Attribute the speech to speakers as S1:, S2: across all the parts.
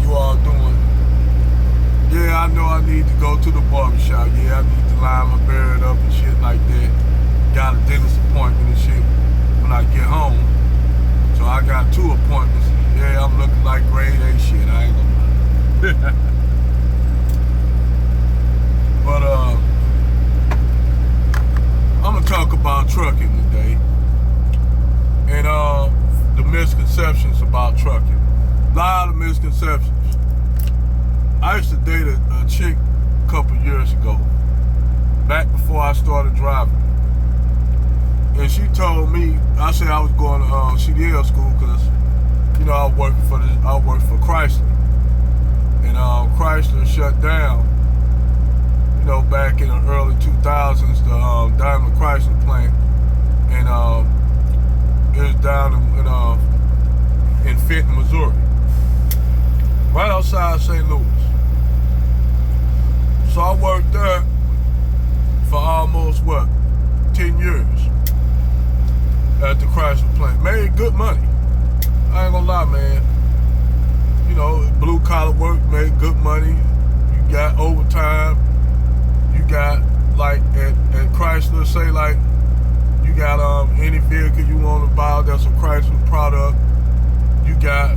S1: you all doing? Yeah, I know I need to go to the barbershop. Yeah, I need to line my beard up and shit like that. Got a dentist appointment and shit when I get home. So I got 2 appointments. Yeah, I'm looking like grade A shit. I ain't gonna lie. But I'm gonna talk about trucking today. And the misconceptions about trucking. A lot of misconceptions. I used to date a chick a couple years ago, back before I started driving. And she told me, I said I was going to CDL school because, you know, I worked for Chrysler. And Chrysler shut down, you know, back in the early 2000s, the Daimler Chrysler plant. And it was down in Fenton, Missouri, right outside St. Louis. So I worked there for almost, 10 years at the Chrysler plant. Made good money. I ain't gonna lie, man. You know, blue collar work, made good money. You got overtime. You got, like, at Chrysler, say, like, you got any vehicle you want to buy that's a Chrysler product. You got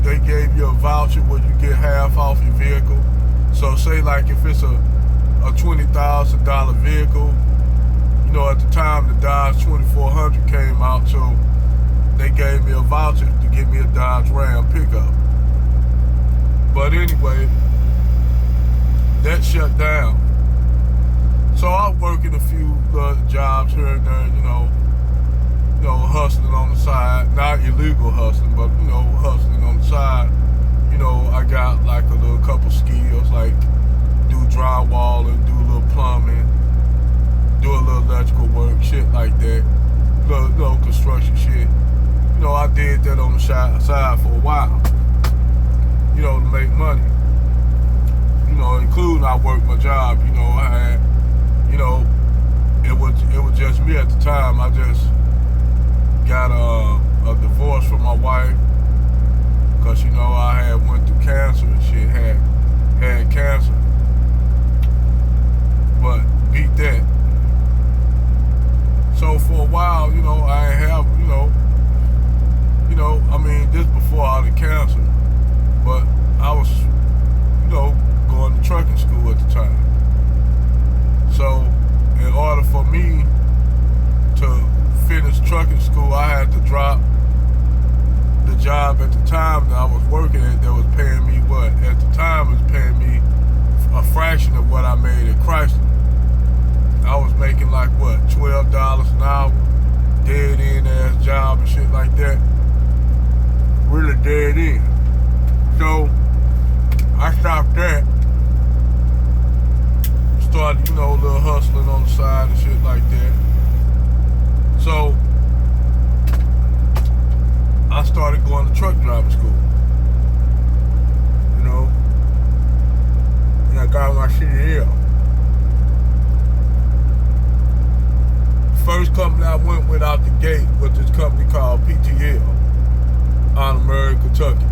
S1: they gave you a voucher where you get half off your vehicle. So say like if it's a $20,000 vehicle, you know, at the time the Dodge 2400 came out, so they gave me a voucher to get me a Dodge Ram pickup. But anyway, that shut down. So I work in a few jobs here and there, you know, hustling on the side. Not illegal hustling, but, you know, hustling on the side. You know, I got like a little couple skills, like do drywalling, do a little plumbing, do a little electrical work, shit like that. Little construction shit. You know, I did that on the side for a while, you know, to make money. You know, including I worked my job, you know, I had, you know, it was just me at the time. I just got a divorce from my wife because, you know, I had went through cancer and shit, had cancer, but beat that. So for a while, you know, I ain't have, you know, I mean, this before all the cancer, but I was, you know, going to trucking school at the time. So in order for me to finish trucking school, I had to drop the job at the time that I was working at that was paying me what? At the time it was paying me a fraction of what I made at Chrysler. I was making like what? $12 an hour, dead end ass job and shit like that. Really dead end. So I stopped that. Started, you know, a little hustling on the side and shit like that. So I started going to truck driving school, you know, and I got my CDL. First company I went with out the gate was this company called PTL out of Murray, Kentucky.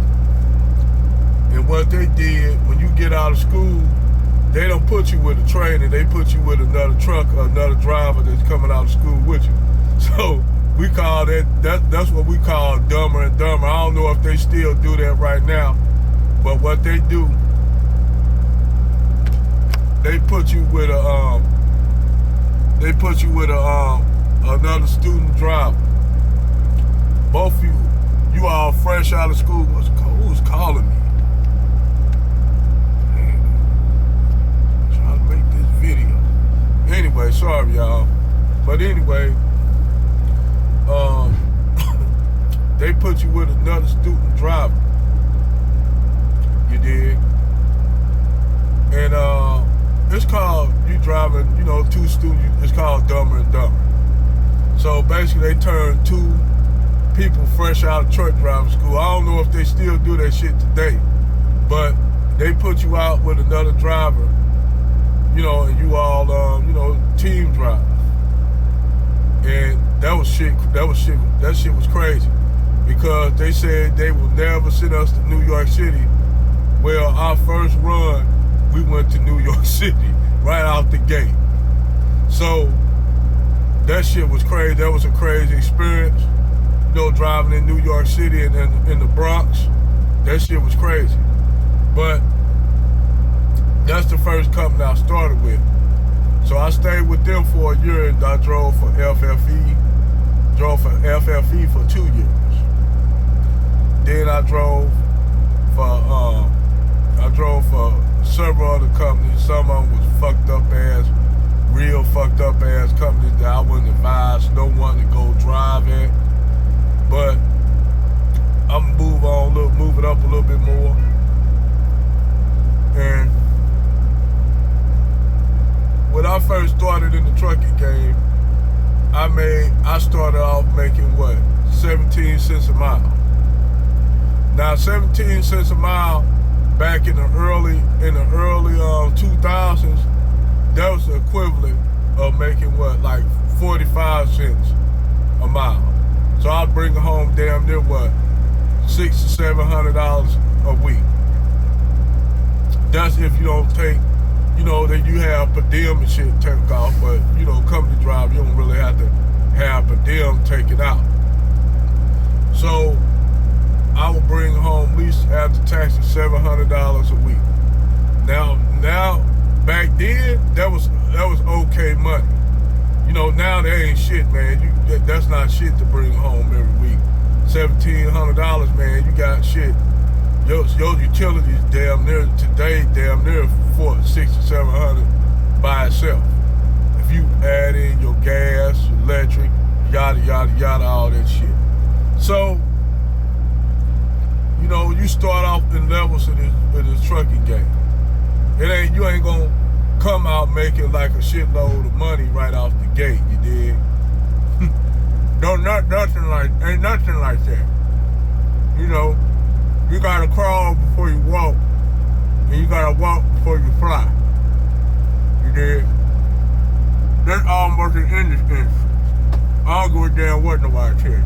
S1: And what they did, when you get out of school, they don't put you with a trainer, they put you with another truck or another driver that's coming out of school with you. So we call that's what we call Dumber and Dumber. I don't know if they still do that right now, but what they do, they put you with another student driver. Both of you all fresh out of school. Who's calling me? Video. Anyway, sorry y'all. But anyway, they put you with another student driver. You dig? And it's called, you driving, you know, 2 students, it's called Dumber and Dumber. So basically they turned 2 people fresh out of truck driving school. I don't know if they still do that shit today, but they put you out with another driver, you know, and you all, you know, team drive. And that shit was crazy because they said they will never send us to New York City Well, our first run, we went to New York City right out the gate. So that shit was crazy. That was a crazy experience. You know, driving in New York City and in the Bronx. That shit was crazy. But that's the first company I started with. So I stayed with them for a year, and I drove for FFE. Drove for FFE for 2 years. Then I drove for several other companies. Some of them was real fucked up ass companies that I wouldn't advise no one to go drive at. But I'm gonna move it up a little bit more. And when I first started in the trucking game, I started off making what? 17 cents a mile. Now 17 cents a mile back in the early 2000s, that was the equivalent of making what, like 45 cents a mile. So I'd bring home damn near what, $600 to $700 a week. That's if you don't take, that you have per diem and shit take off, but company drive, you don't really have to have per diem taken out. So I would bring home, at least after taxes, $700 a week. Now, back then, that was okay money. Now that ain't shit, man. That's not shit to bring home every week. $1,700, man. You got shit. Your utilities damn near for $600 to $700 by itself. If you add in your gas, electric, yada yada yada, all that shit. So, you start off in levels of this trucking game. You ain't gonna come out making like a shitload of money right off the gate, you dig? Ain't nothing like that. You gotta crawl before you walk, and you gotta walk before you fly. You dig? That's almost an industry. I don't give a damn what nobody tell you.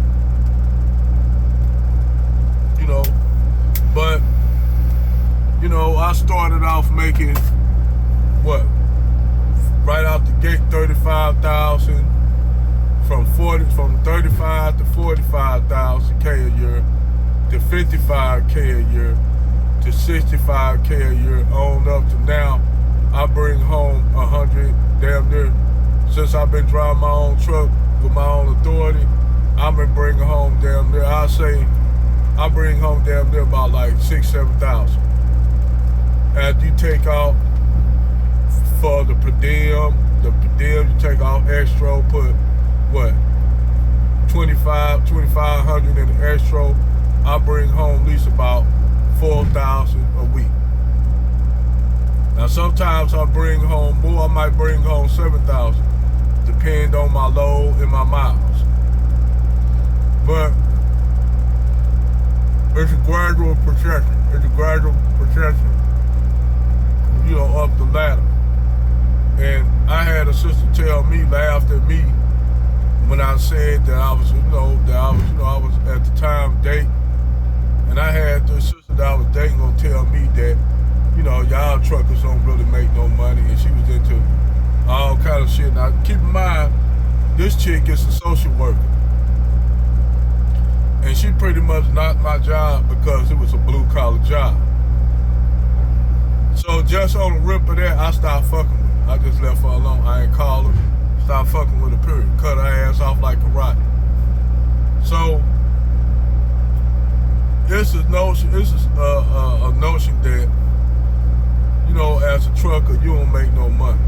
S1: But I started off making what? Right out the gate, 35,000, from 35 to 45,000 K a year, to 55K a year, to 65K a year, on up to now. I bring home 100, damn near. Since I've been driving my own truck with my own authority, I've been bringing home damn near, I bring home damn near about like 6,000 to 7,000. After you take out for the per diem, you take off extra, put what, 2,500 in the extra, I bring home at least about 4,000 a week. Now sometimes I bring home more, I might bring home 7,000, depending on my load and my miles. But it's a gradual progression. Up the ladder. And I had a sister laughed at me when I said that I was at the time dating. And I had the sister that I was dating gonna tell me that, y'all truckers don't really make no money, and she was into all kind of shit. Now keep in mind, this chick is a social worker. And she pretty much knocked my job because it was a blue collar job. So just on the rip of that, I stopped fucking with her. I just left her alone. I ain't called her. Stopped fucking with her, period. Cut her ass off like karate. So this is a notion that, as a trucker, you don't make no money.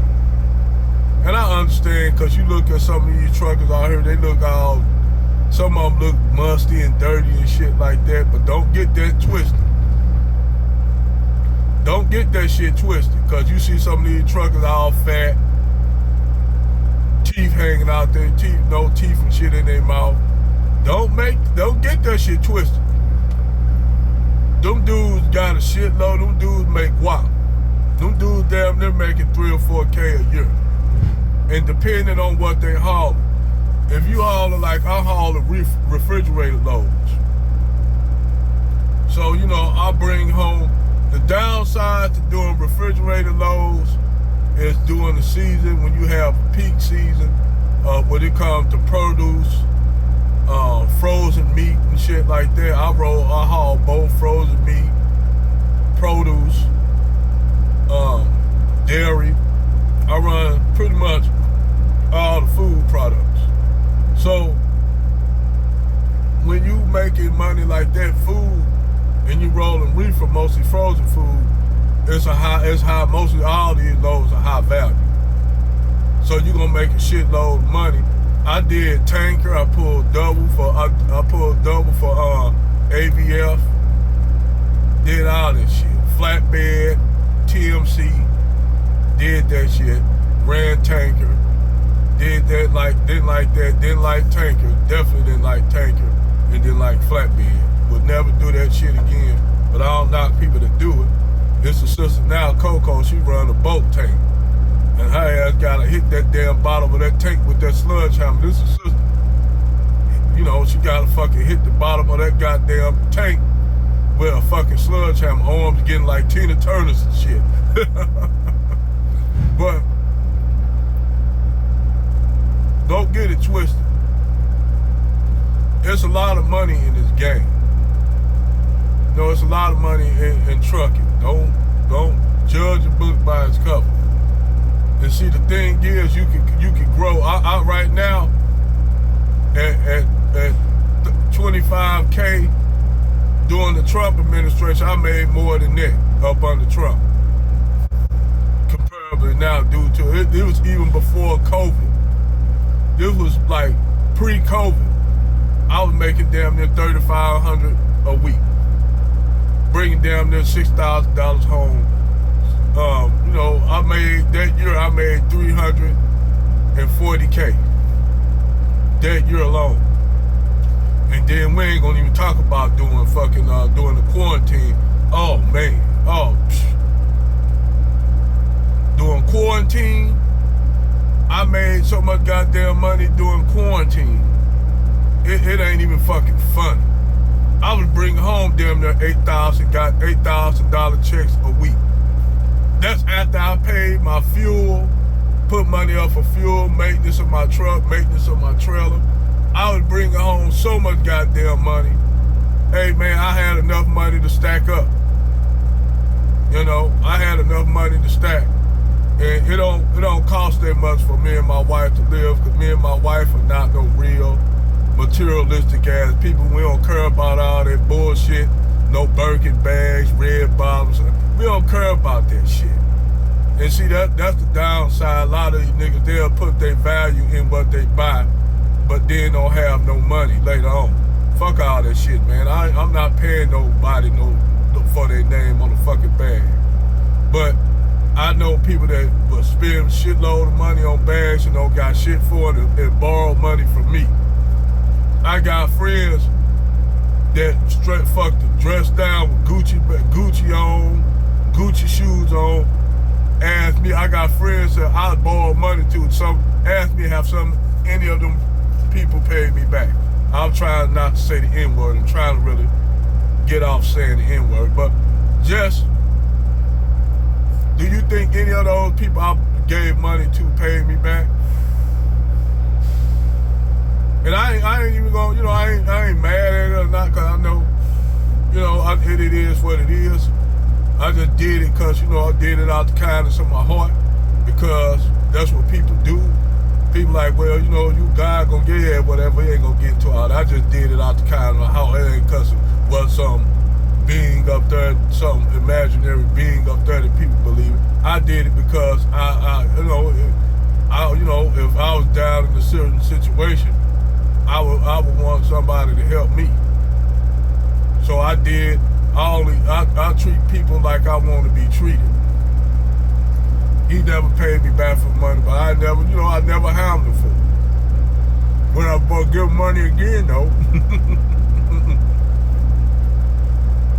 S1: And I understand, because you look at some of these truckers out here, they look all, some of them look musty and dirty and shit like that, but don't get that twisted. Don't get that shit twisted, because you see some of these truckers all fat, teeth hanging out there, no teeth and shit in their mouth. Don't get that shit twisted. Them dudes got a shitload. Them dudes make guap. Them dudes damn near making 3 or 4K a year. And depending on what they haul, if you hauling like I haul refrigerator loads. So, I bring home The downside to doing refrigerated loads is during the season when you have peak season, when it comes to produce, frozen meat and shit like that. I haul both frozen meat, produce, dairy. I run pretty much all the food products. So when you making money like that, food, and you rolling reefer, mostly frozen food, it's high. Mostly all these loads are high value. So you're gonna make a shitload of money. I did tanker. I pulled double for ABF. Did all this shit. Flatbed, TMC. Did that shit. Ran tanker. Did that didn't like that. Didn't like tanker. Definitely didn't like tanker. And didn't like flatbed. Would never do that shit again. But I don't knock people that do it. It's a sister now, Coco. She run a boat tank. And her ass gotta hit that damn bottom of that tank with that sludge hammer. This is sister. You know, she gotta fucking hit the bottom of that goddamn tank with a fucking sludge hammer. Arms getting like Tina Turner's and shit. But don't get it twisted. There's a lot of money in this game. You know, it's a lot of money in trucking. Don't judge a book by its cover. And see, the thing is, you can grow. I right now at 25K during the Trump administration, I made more than that up under Trump. Comparably now, due to it was even before COVID. This was like pre-COVID. I was making damn near $3,500 a week, bringing damn near $6,000 home. You know, I made 340K that year alone. And then we ain't gonna even talk about doing the quarantine. Oh man, doing quarantine, I made so much goddamn money doing quarantine. It ain't even fucking funny. I was bringing home damn near $8,000 checks a week. That's after I paid my fuel, put money up for fuel, maintenance of my truck, maintenance of my trailer. I was bringing home so much goddamn money. Hey man, I had enough money to stack up. You know, I had enough money to stack. And it don't cost that much for me and my wife to live, because me and my wife are not no real materialistic ass people. We don't care about all that bullshit. No Birkin bags, red bottoms. We don't care about that shit. And see, that's the downside. A lot of these niggas, they'll put their value in what they buy, but then don't have no money later on. Fuck all that shit, man. I'm not paying nobody for their name on the fucking bag. But I know people that will spend shitload of money on bags and don't got shit for it and borrow money from me. I got friends that straight fucked the dress down with Gucci on, Gucci shoes on. Asked me, I got friends that I borrow money to. Some asked me have any of them people paid me back. I'm trying not to say the N-word. I'm trying to really get off saying the N-word. But just, do you think any of those people I gave money to paid me back? And I ain't even gonna, you know, I ain't mad at it or not, cause I know, you know, it is what it is. I just did it cause, you know, I did it out the kindness of my heart, because that's what people do. People like, well, you know, you God gonna get here, whatever, he ain't gonna get into all that. I just did it out the kindness of my heart. It ain't cause it was some being up there, some imaginary being up there that people believe it. I did it because you know, if I was down in a certain situation, I would want somebody to help me. So I did. I treat people like I want to be treated. He never paid me back for money, but I never hounded him for it. When I give him money again, though.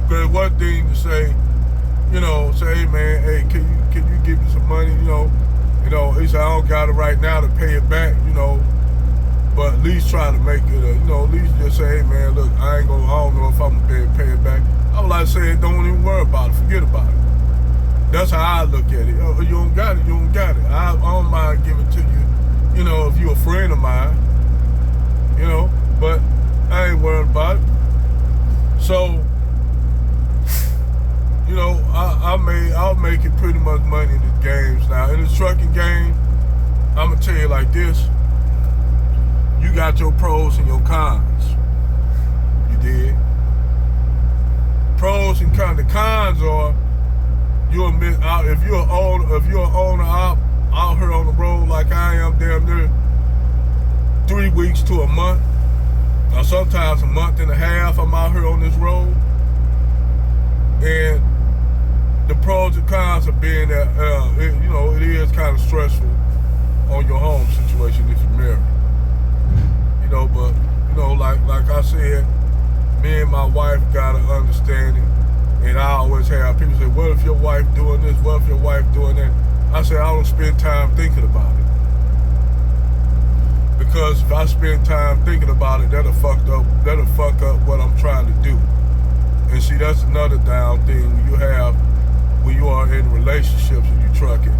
S1: Because one thing to say, you know, say, hey man, hey, can you give me some money, you know, he said, I don't got it right now to pay it back, you know, but at least try to make it, you know, at least just say, hey man, look, I don't know if I'm gonna pay it back. I would like to say, don't even worry about it, forget about That's how I look at it. Oh, you don't got it, you don't got it. I don't mind giving it to you, you know, if you're a friend of mine, you know, but I ain't worried about it. So, you know, I'll make it pretty much money in the games now. In the trucking game, I'm gonna tell you like this: you got your pros and your cons. You did. Pros and cons. The cons are you'll miss out if you're an owner out here on the road like I am, damn near 3 weeks to a month, or sometimes a month and a half. I'm out here on this road, and the pros and cons of being that, you know, it is kind of stressful on your home situation if you're married. You know, but, you know, like I said, me and my wife got an understanding, and I always have people say, what if your wife doing this? What if your wife doing that? I say, I don't spend time thinking about it. Because if I spend time thinking about it, that'll fuck up what I'm trying to do. And see, that's another down thing when you are in relationships and you trucking,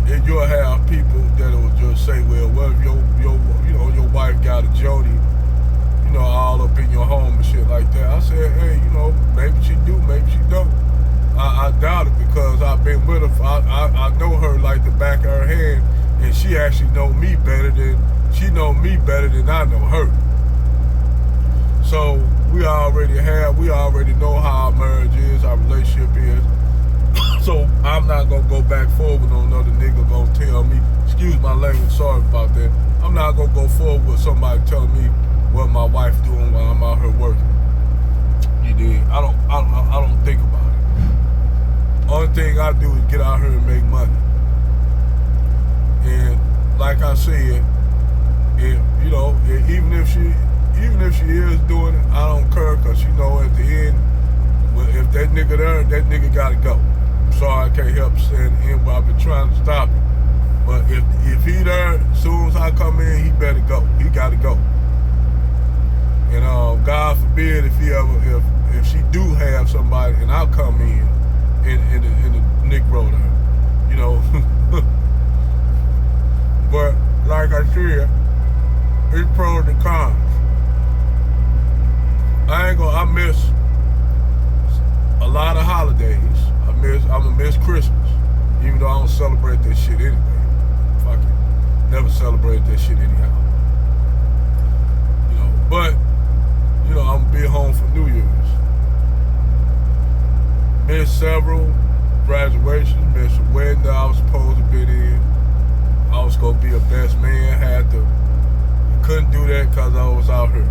S1: and you'll have people that will just say, well, what if your wife got a Jody, you know, all up in your home and shit like that. I said, hey, you know, maybe she do, maybe she don't. I doubt it, because I've been with her. I know her like the back of her hand, and she actually know me better than I know her. So we already know how our marriage is, our relationship is. So I'm not gonna go back forward on another nigga gonna tell me, excuse my language, sorry about that. I'm not gonna go forward with somebody telling me what my wife doing while I'm out here working. You did. I don't think about it. Only thing I do is get out here and make money. And like I said, you know, even if she is doing it, I don't care, because you know at the end, if that nigga there, that nigga gotta go. I'm sorry, I can't help saying the end, but I've been trying to stop it. But if he there, as soon as I come in, he better go. He gotta go. And God forbid if she do have somebody and I'll come in the Negro there, you know. But like I said, it's pros and cons. I miss a lot of holidays. I'm gonna miss Christmas, even though I don't celebrate that shit anyway. Fuck it, never celebrate that shit anyhow. You know, but you know, I'm gonna be home for New Year's. Missed several graduations, missed a wedding that I was supposed to be in. I was gonna be a best man, couldn't do that because I was out here.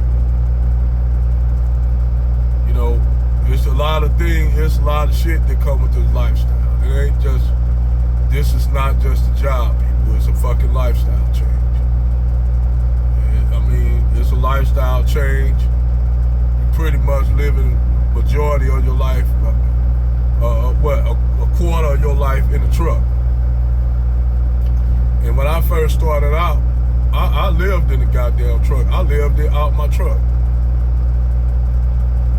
S1: You know, it's a lot of things, it's a lot of shit that come with this lifestyle. This is not just a job, people, it's a fucking lifestyle change. I mean, it's a lifestyle change. You pretty much living majority of your life, a quarter of your life in a truck. And when I first started out, I lived in the goddamn truck. I lived out my truck.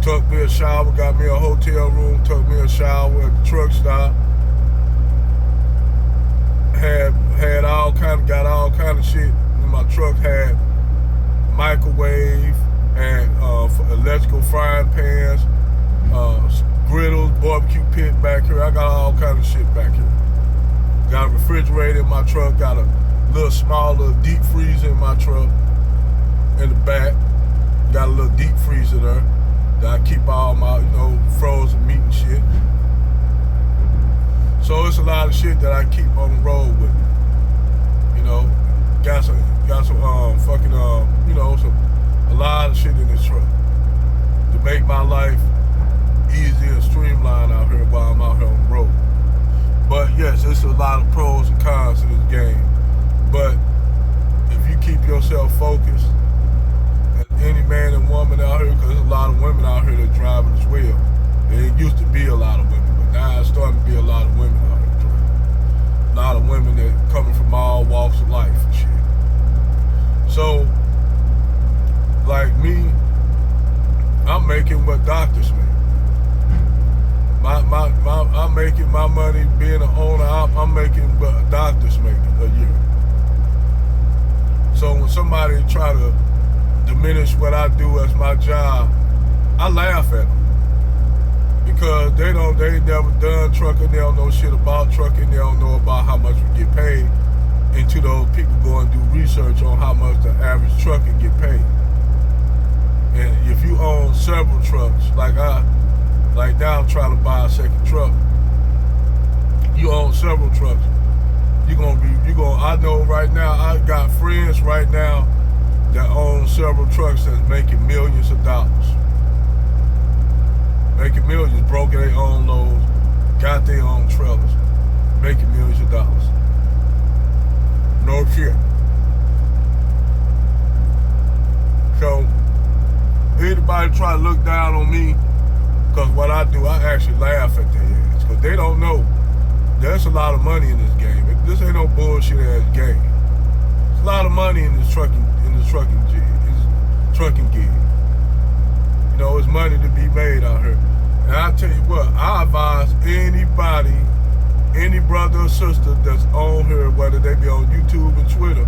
S1: Took me a shower, got me a hotel room, took me a shower at the truck stop. Got all kind of shit in my truck. Had microwave and electrical frying pans, griddles, barbecue pit back here. I got all kind of shit back here. Got a refrigerator in my truck. Got a little deep freezer in my truck in the back. Got a little deep freezer there that I keep all my, you know, frozen meat and shit. So it's a lot of shit that I keep on the road with me. You know, got some fucking you know, a lot of shit in this truck to make my life easy and streamlined out here while I'm out here on the road. But yes, there's a lot of pros and cons to this game. But if you keep yourself focused, and any man and woman out here, because there's a lot of women out here that driving as well. And it used to be a lot of women, but now it's starting to be a lot of women out here driving. A lot of women that coming from all walks of life and shit. So, like me, I'm making what doctors make. I I'm making my money being an owner. I'm making what doctors make a year. So when somebody try to diminish what I do as my job, I laugh at them. Because they ain't never done trucking, they don't know shit about trucking, they don't know about how much we get paid. Until those people go and do research on how much the average trucker get paid. And if you own several trucks, like now I'm trying to buy a second truck. You own several trucks. I know right now, I got friends right now that own several trucks that's making millions of dollars. Making millions, broken their own loads, got their own trailers, making millions of dollars. No shit. So, anybody try to look down on me, because what I do, I actually laugh at their ass, because they don't know there's a lot of money in this game. This ain't no bullshit ass game. There's a lot of money in this trucking gig. You know, it's money to be made out here. And I tell you what, I advise anybody, any brother or sister that's on here, whether they be on YouTube or Twitter,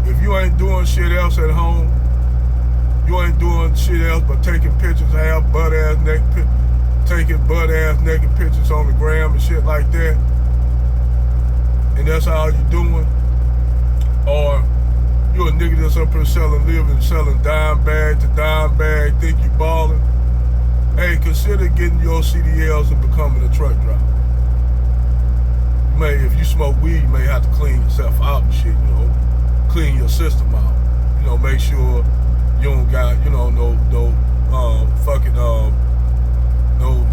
S1: if you ain't doing shit else at home, you ain't doing shit else but taking pictures, taking butt-ass naked pictures on the gram and shit like that, and that's all you doing, or you a nigga that's up here selling dime bag to dime bag, think you ballin', hey, consider getting your CDLs and becoming a truck driver. If you smoke weed, you may have to clean yourself out and shit, you know, clean your system out, you know, make sure you don't got, you know, no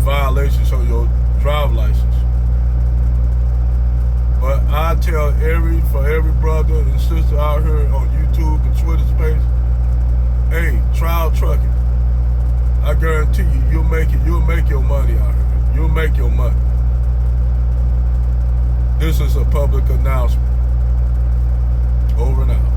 S1: violations on your driver's license. But I tell for every brother and sister out here on YouTube and Twitter space, hey, try trucking. I guarantee you, you'll make your money out here. You'll make your money. This is a public announcement. Over and out.